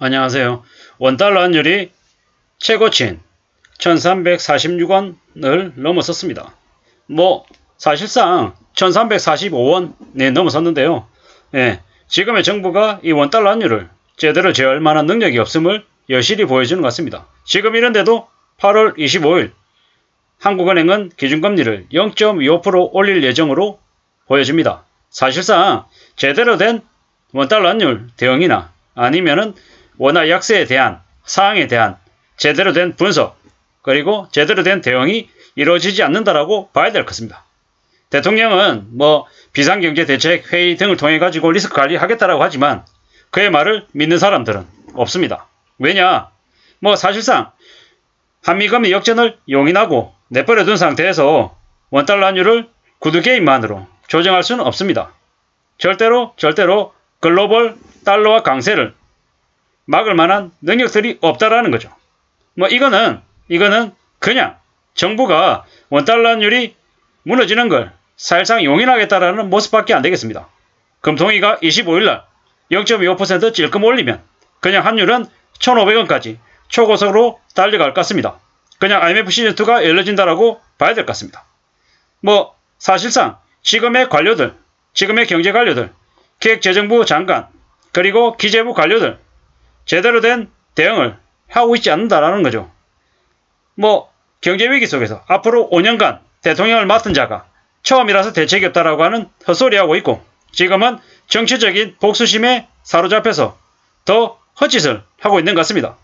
안녕하세요. 원달러 환율이 최고치인 1346원을 넘어섰습니다. 사실상 1345원에 넘어섰는데요. 지금의 정부가 이 원달러 환율을 제대로 제어할 만한 능력이 없음을 여실히 보여주는 것 같습니다. 지금 이런데도 8월 25일 한국은행은 기준금리를 0.25% 올릴 예정으로 보여집니다. 사실상 제대로 된 원달러 환율 대응이나 아니면은 원화 약세에 대한 사항에 대한 제대로 된 분석 그리고 제대로 된 대응이 이루어지지 않는다라고 봐야 될 것 같습니다. 대통령은 비상경제대책 회의 등을 통해 가지고 리스크 관리하겠다라고 하지만 그의 말을 믿는 사람들은 없습니다. 왜냐? 사실상 한미금리 역전을 용인하고 내버려둔 상태에서 원달러 환율을 구두 개입만으로 조정할 수는 없습니다. 절대로 글로벌 달러화 강세를 막을 만한 능력들이 없다라는 거죠. 이거는 그냥 정부가 원달러 환율이 무너지는 걸 사실상 용인하겠다라는 모습밖에 안 되겠습니다. 금통위가 25일날 0.25% 찔끔 올리면 그냥 환율은 1,500원까지 초고속으로 달려갈 것 같습니다. 그냥 IMF 시즌2가 열려진다라고 봐야 될 것 같습니다. 사실상 지금의 관료들, 지금의 경제 관료들, 기획재정부 장관, 그리고 기재부 관료들 제대로 된 대응을 하고 있지 않는다라는 거죠. 경제위기 속에서 앞으로 5년간 대통령을 맡은 자가 처음이라서 대책이 없다라고 하는 헛소리하고 있고 지금은 정치적인 복수심에 사로잡혀서 더 헛짓을 하고 있는 것 같습니다.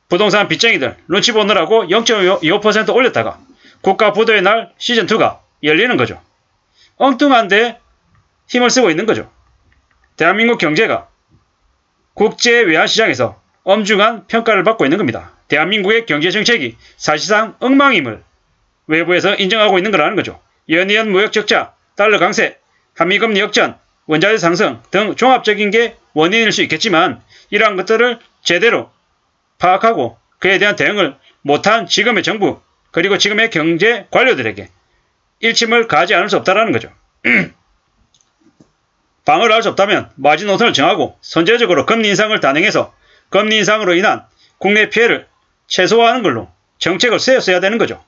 부동산 빚쟁이들 눈치 보느라고 0.25% 올렸다가 국가부도의 날 시즌2가 열리는 거죠. 엉뚱한데 힘을 쓰고 있는 거죠. 대한민국 경제가 국제 외환시장에서 엄중한 평가를 받고 있는 겁니다. 대한민국의 경제정책이 사실상 엉망임을 외부에서 인정하고 있는 거라는 거죠. 연이은 무역 적자, 달러 강세, 한미금리 역전, 원자재 상승 등 종합적인 게 원인일 수 있겠지만 이러한 것들을 제대로 파악하고 그에 대한 대응을 못한 지금의 정부 그리고 지금의 경제 관료들에게 일침을 가하지 않을 수 없다는 거죠. 방어를 할 수 없다면 마지노선을 정하고 선제적으로 금리 인상을 단행해서 금리 인상으로 인한 국내 피해를 최소화하는 걸로 정책을 세웠어야 되는 거죠.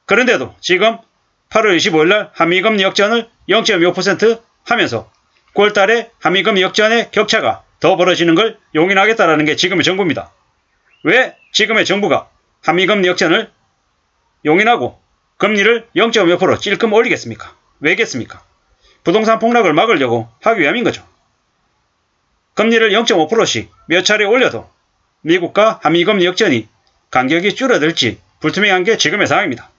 그런데도 지금 8월 25일날 한미금리 역전을 0.25% 하면서 9월달에 한미금리 역전의 격차가 더 벌어지는 걸 용인하겠다라는 게 지금의 정부입니다. 왜 지금의 정부가 한미금리 역전을 용인하고 금리를 0.5% 찔끔 올리겠습니까? 왜겠습니까? 부동산 폭락을 막으려고 하기 위함인 거죠. 금리를 0.5%씩 몇 차례 올려도 미국과 한미금리 역전이 간격이 줄어들지 불투명한 게 지금의 상황입니다.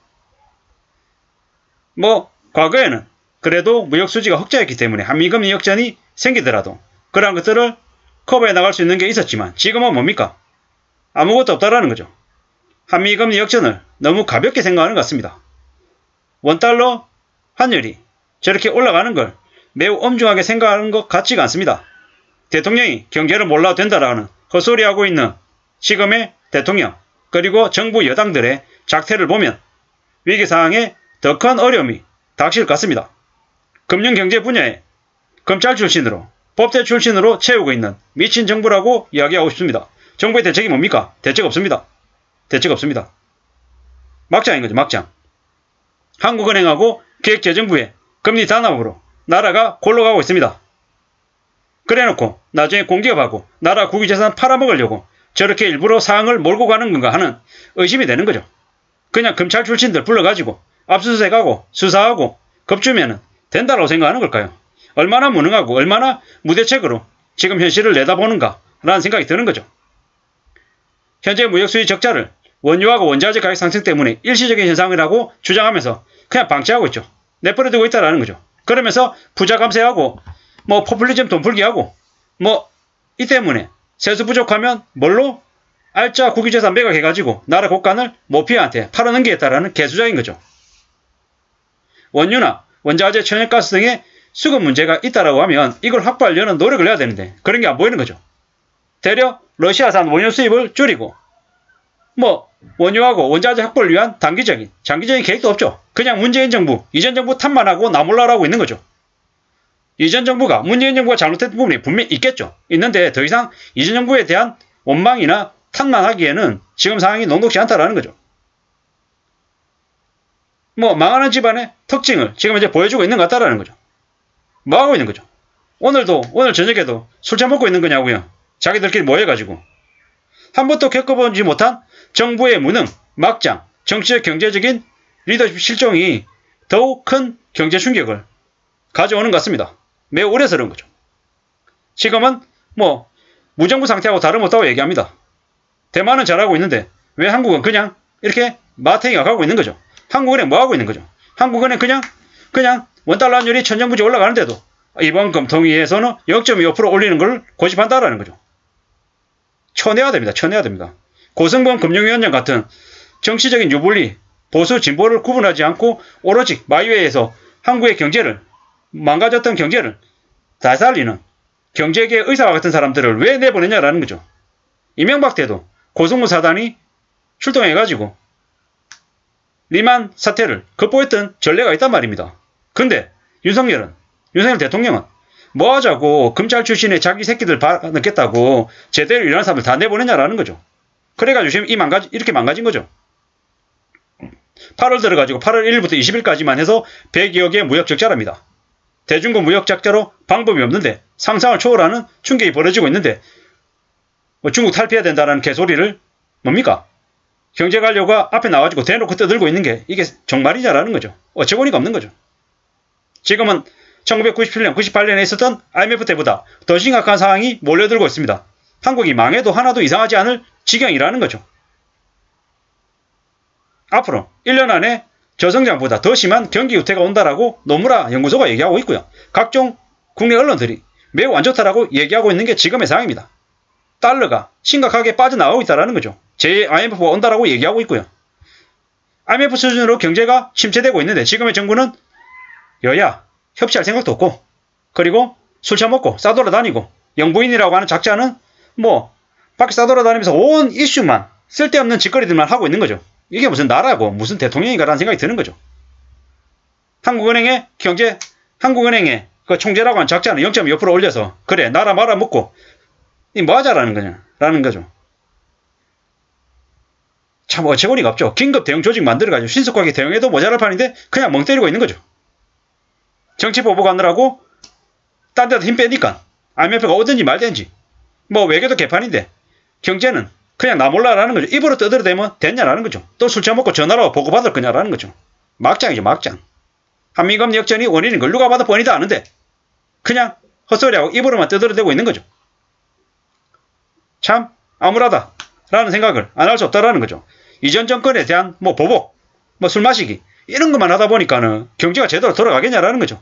과거에는 그래도 무역수지가 흑자였기 때문에 한미금리 역전이 생기더라도 그러한 것들을 커버해 나갈 수 있는 게 있었지만 지금은 뭡니까? 아무것도 없다라는 거죠. 한미금리 역전을 너무 가볍게 생각하는 것 같습니다. 원달러 환율이 저렇게 올라가는 걸 매우 엄중하게 생각하는 것 같지가 않습니다. 대통령이 경제를 몰라도 된다라는 헛소리하고 있는 지금의 대통령 그리고 정부 여당들의 작태를 보면 위기상황에 더 큰 어려움이 닥칠 것 같습니다. 금융경제 분야에 검찰 출신으로 법대 출신으로 채우고 있는 미친 정부라고 이야기하고 싶습니다. 정부의 대책이 뭡니까? 대책 없습니다. 대책 없습니다. 막장인 거죠. 막장. 한국은행하고 기획재정부의 금리 단합으로 나라가 골로 가고 있습니다. 그래놓고 나중에 공기업하고 나라 국유재산 팔아먹으려고 저렇게 일부러 사항을 몰고 가는 건가 하는 의심이 되는 거죠. 그냥 검찰 출신들 불러가지고 압수수색하고 수사하고 겁주면 된다고 생각하는 걸까요? 얼마나 무능하고 얼마나 무대책으로 지금 현실을 내다보는가 라는 생각이 드는 거죠. 현재 무역수지 적자를 원유하고 원자재 가격 상승 때문에 일시적인 현상이라고 주장하면서 그냥 방치하고 있죠. 내버려두고 있다라는 거죠. 그러면서 부자 감세하고 포퓰리즘 돈풀기하고 이 때문에 세수 부족하면 뭘로? 알짜 국유재산 매각해가지고 나라 국간을 모피아한테 팔아넘기겠다라는 개수작인 거죠. 원유나 원자재 천연가스 등의 수급 문제가 있다라고 하면 이걸 확보하려는 노력을 해야 되는데 그런 게 안 보이는 거죠. 대려 러시아산 원유 수입을 줄이고 원유하고 원자재 확보를 위한 단기적인 장기적인 계획도 없죠. 그냥 문재인 정부, 이전 정부 탓만 하고 나몰라라고 있는 거죠. 이전 정부가 문재인 정부가 잘못했던 부분이 분명히 있겠죠. 있는데 더 이상 이전 정부에 대한 원망이나 탓만하기에는 지금 상황이 녹록지 않다라는 거죠. 뭐 망하는 집안의 특징을 지금 이제 보여주고 있는 것 같다라는 거죠. 뭐 하고 있는 거죠? 오늘 저녁에도 술잔 먹고 있는 거냐고요. 자기들끼리 모여가지고. 한 번도 겪어보지 못한 정부의 무능, 막장, 정치적 경제적인 리더십 실종이 더욱 큰 경제 충격을 가져오는 것 같습니다. 매우 우려스러운 거죠. 지금은 뭐 무정부 상태하고 다름없다고 얘기합니다. 대만은 잘하고 있는데 왜 한국은 그냥 이렇게 마탱이가 가고 있는 거죠. 한국은행 뭐 하고 있는 거죠. 한국은행 그냥 원달러 환율이 천정부지 올라가는데도 이번 금통위에서는 0.25% 올리는 걸 고집한다라는 거죠. 쳐내야 됩니다. 고승범 금융위원장 같은 정치적인 유불리, 보수, 진보를 구분하지 않고 오로지 마이웨이에서 한국의 경제를, 망가졌던 경제를 다 살리는 경제계 의사와 같은 사람들을 왜 내보내냐라는 거죠. 이명박 때도 고승무 사단이 출동해가지고 리만 사태를 극복했던 전례가 있단 말입니다. 근데 윤석열 대통령은 뭐 하자고 검찰 출신의 자기 새끼들 넣겠다고 제대로 일하는 사람들 다 내보내냐라는 거죠. 그래가지고 지금 이렇게 망가진 거죠. 8월 들어가지고 8월 1일부터 20일까지만 해서 100여 개 무역 적자랍니다. 대중국 무역 적자로 방법이 없는데 상상을 초월하는 충격이 벌어지고 있는데 뭐 중국 탈피해야 된다는 개소리를 뭡니까? 경제관료가 앞에 나와가지고 대놓고 떠들고 있는 게 이게 정말이냐라는 거죠. 어처구니가 없는 거죠. 지금은 1997년, 98년에 있었던 IMF 때보다 더 심각한 상황이 몰려들고 있습니다. 한국이 망해도 하나도 이상하지 않을 지경이라는 거죠. 앞으로 1년 안에 저성장보다 더 심한 경기 후퇴가 온다라고 노무라 연구소가 얘기하고 있고요. 각종 국내 언론들이 매우 안 좋다라고 얘기하고 있는 게 지금의 상황입니다. 달러가 심각하게 빠져나가고 있다는 거죠. 제-IMF가 온다라고 얘기하고 있고요. IMF 수준으로 경제가 침체되고 있는데 지금의 정부는 여야 협치할 생각도 없고 그리고 술 처먹고 싸돌아다니고 영부인이라고 하는 작자는 뭐 밖에 싸돌아다니면서 온 이슈만 쓸데없는 짓거리들만 하고 있는 거죠. 이게 무슨 나라고 무슨 대통령인가라는 생각이 드는 거죠. 한국은행의 그 총재라고 하는 작자는 0.25% 올려서 그래 나라 말아먹고 뭐 하자라는 거냐라는 거죠. 참 어처구니가 없죠. 긴급 대응 조직 만들어가지고 신속하게 대응해도 모자랄 판인데 그냥 멍 때리고 있는 거죠. 정치 보복 하느라고 딴 데다 힘 빼니까 IMF가 오든지 말든지 뭐 외교도 개판인데 경제는 그냥 나 몰라라는 거죠. 입으로 떠들어대면 됐냐라는 거죠. 또 술 처먹고 전화로 보고받을 거냐라는 거죠. 막장이죠. 막장. 한미금 역전이 원인인 걸 누가 봐도 뻔히도 아는데 그냥 헛소리하고 입으로만 떠들어대고 있는 거죠. 참 암울하다라는 생각을 안 할 수 없다라는 거죠. 이전 정권에 대한 뭐 보복, 뭐 술 마시기 이런 것만 하다 보니까는 경제가 제대로 돌아가겠냐라는 거죠.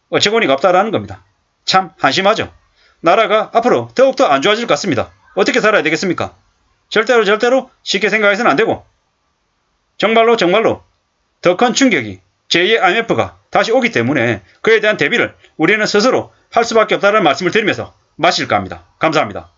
어처구니가 없다라는 겁니다. 참 한심하죠. 나라가 앞으로 더욱더 안 좋아질 것 같습니다. 어떻게 살아야 되겠습니까? 절대로 쉽게 생각해서는 안 되고 정말로 더 큰 충격이 제2의 IMF가 다시 오기 때문에 그에 대한 대비를 우리는 스스로 할 수밖에 없다는 말씀을 드리면서 마실까 합니다. 감사합니다.